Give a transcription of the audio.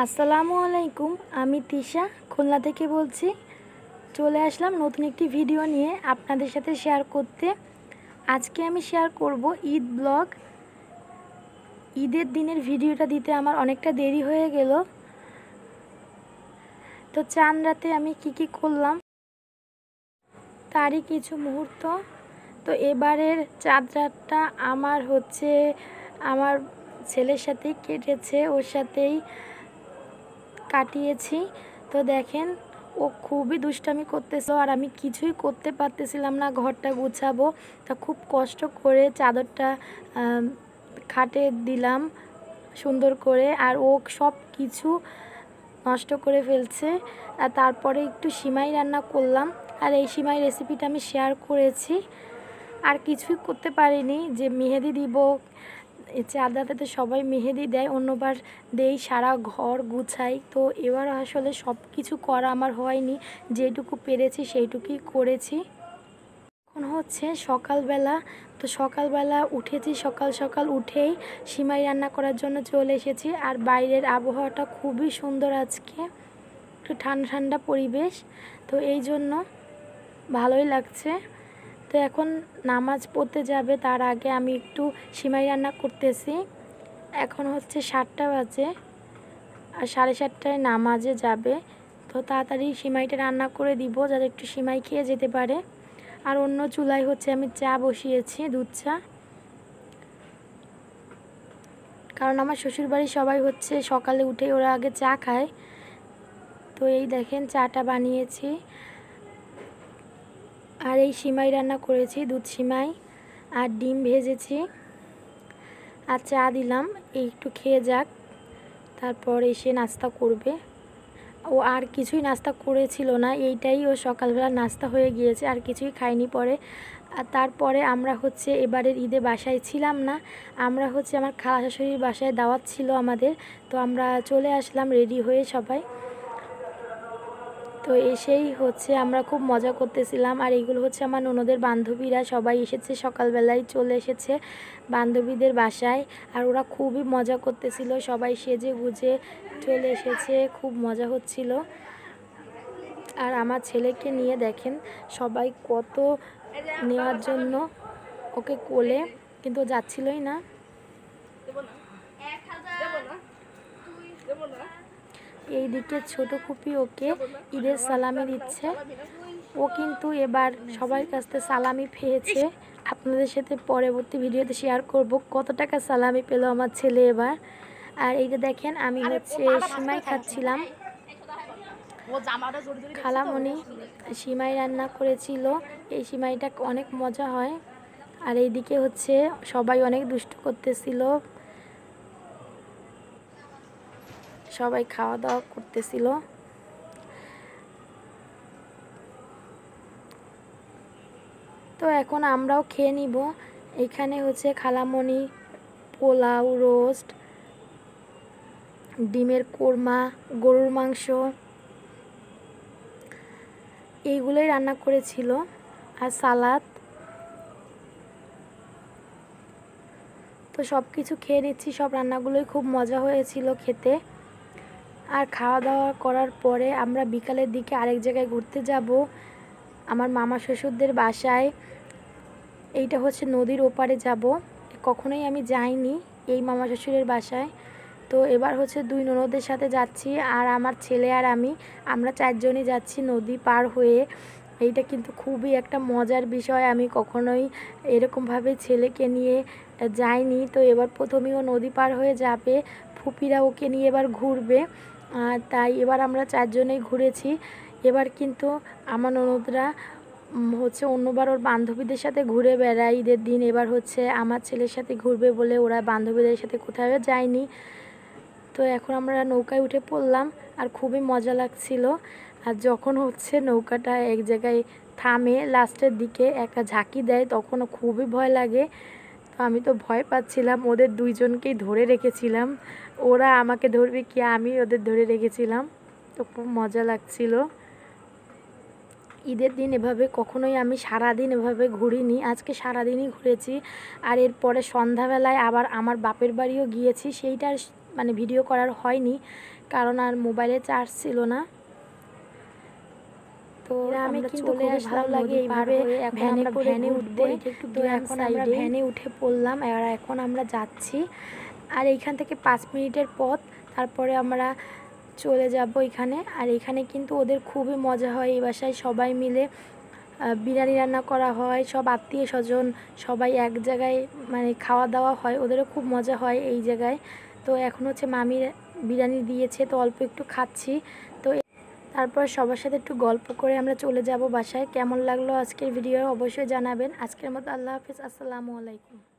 আসসালামু আলাইকুম, আমি তিশা খুলনা থেকে বলছি। চলে আসলাম নতুন একটি ভিডিও নিয়ে আপনাদের সাথে শেয়ার করতে। আজকে আমি শেয়ার করব ঈদ ব্লগ। ঈদের দিনের ভিডিওটা দিতে আমার অনেকটা দেরি হয়ে গেল। তো চাঁদ রাতে আমি কি করলাম তারই কিছু মুহূর্ত। তো এবারের চাঁদ রাতটা আমার ছেলের সাথেই কেটেছে, ওর সাথেই কাটিয়েছি। তো দেখেন, ও খুবই দুষ্টামি করতেছিল আর আমি কিছুই করতে পারতেছিলাম না, ঘরটা গুছাবো। তা খুব কষ্ট করে চাদরটা খাটে দিলাম সুন্দর করে, আর ও সব কিছু নষ্ট করে ফেলছে। আর তারপরে একটু সিমাই রান্না করলাম, আর এই সিমাই রেসিপিটা আমি শেয়ার করেছি। আর কিছুই করতে পারিনি, যে মেহেদি দিব, চাঁদ রাতে তো সবাই মেহেদি দেয়, অন্যবার দেই, সারা ঘর গুছাই। তো এবার আসলে সব কিছু করা আমার হয়নি, যেটুকু পেরেছি সেইটুকুই করেছি। এখন হচ্ছে সকালবেলা। তো সকালবেলা উঠেছি, সকাল সকাল উঠেই সিমাই রান্না করার জন্য চলে এসেছি। আর বাইরের আবহাওয়াটা খুবই সুন্দর, আজকে একটু ঠান্ডা ঠান্ডা পরিবেশ, তো এই জন্য ভালোই লাগছে। তো এখন নামাজ পড়তে যাবে, তার আগে আমি একটু সিমাই রান্না করতেছি। এখন হচ্ছে 7টা বাজে, আর 7:30টায় নামাজে যাবে। তো তাড়াতাড়ি সিমাইটা রান্না করে দিব, যাতে একটু সিমাই খেয়ে যেতে পারে। আর অন্য চুলায় হচ্ছে আমি চা বসিয়েছি, দুধ চা। কারণ আমার শ্বশুরবাড়ির সবাই হচ্ছে সকালে উঠে ওরা আগে চা খায়। তো এই দেখেন, চাটা বানিয়েছি। আর এই সিমাই রান্না করেছি, দুধ সিমাই, আর ডিম ভেজেছি, আর চা দিলাম। এই একটু খেয়ে যাক, তারপর এসে নাস্তা করবে। ও আর কিছুই নাস্তা করেছিল না, এইটাই ও সকালবেলা নাস্তা হয়ে গিয়েছে, আর কিছুই খাইনি পরে। আর তারপরে আমরা হচ্ছে এবারের ঈদে বাসায় ছিলাম না, আমরা হচ্ছে আমার খালা শাশুড়ির বাসায় দাওয়াত ছিল আমাদের। তো আমরা চলে আসলাম রেডি হয়ে সবাই। তো এসেই হচ্ছে আমরা খুব মজা করতেছিলাম। আর এইগুলো হচ্ছে আমার ননদের বান্ধবীরা সবাই এসেছে, সকালবেলায় চলে এসেছে বান্ধবীদের বাসায়। আর ওরা খুবই মজা করতেছিল, সবাই সেজে গুজে চলে এসেছে, খুব মজা হচ্ছিল। আর আমার ছেলেকে নিয়ে দেখেন সবাই কত নেওয়ার জন্য ওকে কোলে, কিন্তু যাচ্ছিলই না। এইদিকে ছোট ফুপি ওকে ঈদের সালামি দিচ্ছে। ও কিন্তু এবার সবার কাছ থেকে সালামি পেয়েছে। আপনাদের সাথে পরবর্তী ভিডিওতে শেয়ার করব কত টাকা সালামি পেল আমার ছেলে এবার। আর এইটা দেখেন, আমি হচ্ছে সিমাই খাচ্ছিলাম। খালামণি সিমাই রান্না করেছিল, এই সিমাইটা অনেক মজা হয়। আর এইদিকে হচ্ছে সবাই অনেক দুষ্টু করতেছিল, সবাই খাওয়া দাওয়া করতেছিল। তো এখন আমরাও খেয়ে নিব। এখানে হচ্ছে খালামণি পোলাও, রোস্ট, ডিমের কোরমা, গরুর মাংস, এইগুলোই রান্না করেছিল, আর সালাদ। তো সব কিছু খেয়ে নিচ্ছি, সব রান্নাগুলোই খুব মজা হয়েছিল খেতে। আর খাওয়া দাওয়া করার পরে আমরা বিকালের দিকে আরেক জায়গায় ঘুরতে যাব, আমার মামা শ্বশুরদের বাসায়। এইটা হচ্ছে নদীর ওপারে যাব, কখনোই আমি যাইনি এই মামা শ্বশুরের বাসায়। তো এবার হচ্ছে 2 ননদের সাথে যাচ্ছি, আর আমার ছেলে আর আমরা 4 জনই যাচ্ছি নদী পার হয়ে। এইটা কিন্তু খুবই একটা মজার বিষয়, আমি কখনোই এরকমভাবে ছেলেকে নিয়ে যাইনি। তো এবার প্রথমেই ও নদী পার হয়ে যাবে, ফুপিরা ওকে নিয়ে এবার ঘুরবে। তাই এবার আমরা 4 জনেই ঘুরেছি। এবার কিন্তু আমার ননদরা হচ্ছে অন্যবার ওর বান্ধবীদের সাথে ঘুরে বেড়ায় ঈদের দিন, এবার হচ্ছে আমার ছেলের সাথে ঘুরবে বলে ওরা বান্ধবীদের সাথে কোথাও যায়নি। তো এখন আমরা নৌকায় উঠে পড়লাম, আর খুবই মজা লাগছিল। আর যখন হচ্ছে নৌকাটা এক জায়গায় থামে, লাস্টের দিকে একটা ঝাঁকি দেয়, তখনও খুবই ভয় লাগে। তো আমি তো ভয় পাচ্ছিলাম, ওদের 2 জনকেই ধরে রেখেছিলাম, ওরা আমাকে ধরবে কি, আমি ওদের ধরে রেখেছিলাম। তো খুব মজা লাগছিল। ঈদের দিন এভাবে কখনোই আমি সারাদিন এভাবে ঘুরিনি, আজকে সারাদিনই ঘুরেছি। আর এরপরে সন্ধ্যাবেলায় আবার আমার বাপের বাড়িও গিয়েছি, সেইটার মানে ভিডিও করার হয়নি কারণ আর মোবাইলে চার্জ ছিল না। তো আমি চলে আসলাম, লাগে এইভাবে ভ্যানে উঠতে। তো এখন আমরা ভ্যানে উঠে পড়লাম আর এখন আমরা যাচ্ছি। আর এইখান থেকে 5 মিনিটের পথ, তারপরে আমরা চলে যাব এখানে। আর এখানে কিন্তু ওদের খুবই মজা হয়, এই বাসায় সবাই মিলে বিরিয়ানি রান্না করা হয়, সব আত্মীয় স্বজন সবাই এক জায়গায় মানে খাওয়া দাওয়া হয়, ওদেরও খুব মজা হয় এই জায়গায়। তো এখন হচ্ছে মামির বিরিয়ানি দিয়েছে, তো অল্প একটু খাচ্ছি। তো তারপর সবার সাথে একটু গল্প করে আমরা চলে যাব বাসায়। কেমন লাগলো আজকের ভিডিও অবশ্যই জানাবেন। আজকের মতো আল্লাহ হাফিজ, আসসালামু আলাইকুম।